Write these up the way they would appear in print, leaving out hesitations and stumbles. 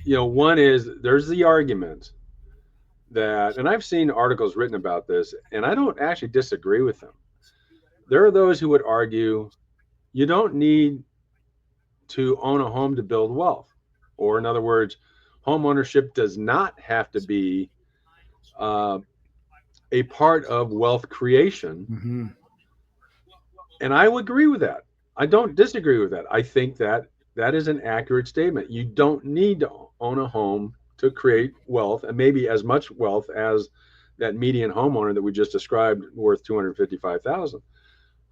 one is there's the argument that, and I've seen articles written about this, and I don't actually disagree with them. There are those who would argue you don't need to own a home to build wealth. Or, in other words, home ownership does not have to be uh, a part of wealth creation. Mm-hmm. And I would agree with that. I don't disagree with that. I think that that is an accurate statement. You don't need to own a home to create wealth, and maybe as much wealth as that median homeowner that we just described worth 255,000.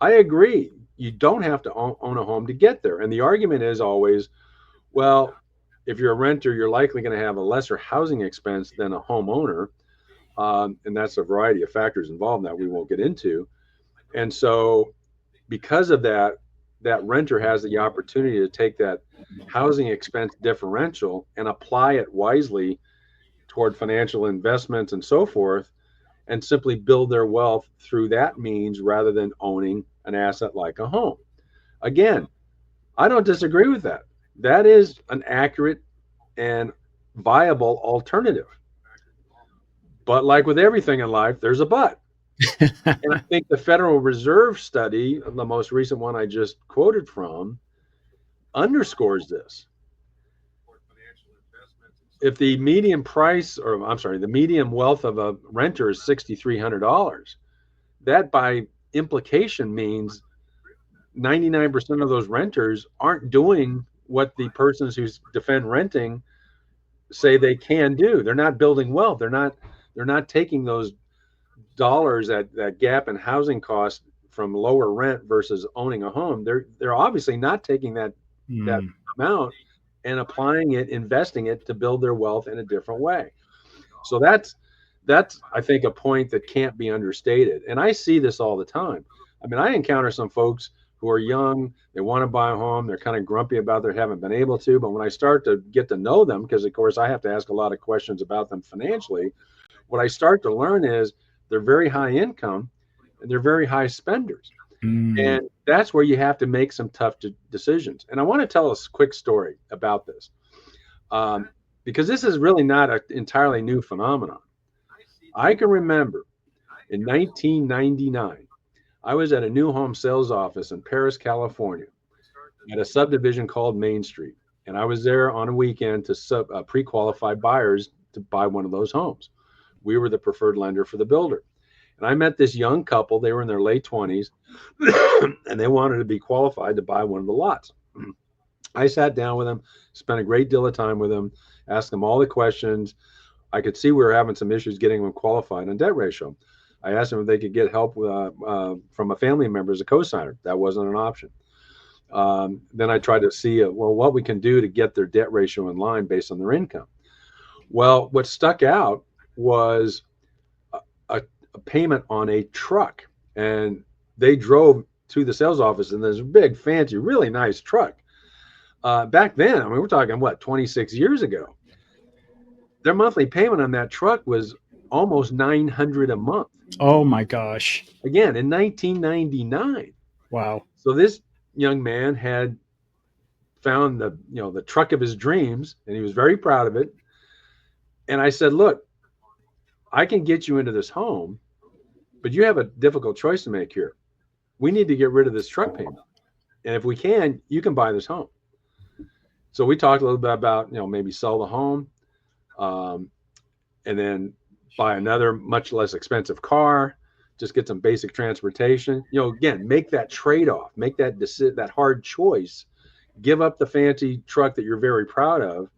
I agree. You don't have to own a home to get there. And the argument is always, well, if you're a renter, you're likely going to have a lesser housing expense than a homeowner. And that's a variety of factors involved that we won't get into. And so, because of that, that renter has the opportunity to take that housing expense differential and apply it wisely toward financial investments and so forth, and simply build their wealth through that means rather than owning an asset like a home. Again, I don't disagree with that. That is an accurate and viable alternative. But like with everything in life, there's a but. And I think the Federal Reserve study, the most recent one I just quoted from, underscores this. If the median price, or I'm sorry, the median wealth of a renter is $6,300, that by implication means 99% of those renters aren't doing what the persons who defend renting say they can do. They're not building wealth. They're not taking those dollars, that gap in housing cost from lower rent versus owning a home. They're obviously not taking that Mm. amount and applying it, investing it to build their wealth in a different way. So that's I think a point that can't be understated. And I see this all the time. I mean, I encounter some folks who are young, they want to buy a home, they're kind of grumpy about they haven't been able to. But when I start to get to know them, because of course I have to ask a lot of questions about them financially, what I start to learn is they're very high income and they're very high spenders. Mm. And that's where you have to make some tough decisions. And I want to tell a quick story about this, um, because this is really not an entirely new phenomenon. I can remember in 1999, I was at a new home sales office in Paris, California, at a subdivision called Main Street. And I was there on a weekend to pre-qualify buyers to buy one of those homes. We were the preferred lender for the builder. And I met this young couple. They were in their late 20s, and they wanted to be qualified to buy one of the lots. I sat down with them, spent a great deal of time with them, asked them all the questions. I could see we were having some issues getting them qualified on debt ratio. I asked them if they could get help from a family member as a co-signer. That wasn't an option. Then I tried to see, what we can do to get their debt ratio in line based on their income. Well, what stuck out was a, a payment on a truck. And they drove to the sales office in this big, fancy, really nice truck. Back then, I mean, we're talking, 26 years ago. Their monthly payment on that truck was almost $900 a month. Oh my gosh. Again, in 1999. Wow. So this young man had found the truck of his dreams, and he was very proud of it. And I said, look, I can get you into this home, but you have a difficult choice to make here. We need to get rid of this truck payment. And if we can, you can buy this home. So we talked a little bit about, maybe sell the home, and then buy another much less expensive car, just get some basic transportation. Again, make that trade-off, make that hard choice, give up the fancy truck that you're very proud of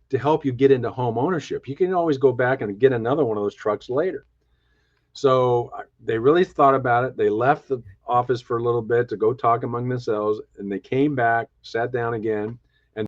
to help you get into home ownership. You can always go back and get another one of those trucks later. So they really thought about it. They left the office for a little bit to go talk among themselves, and they came back, sat down again,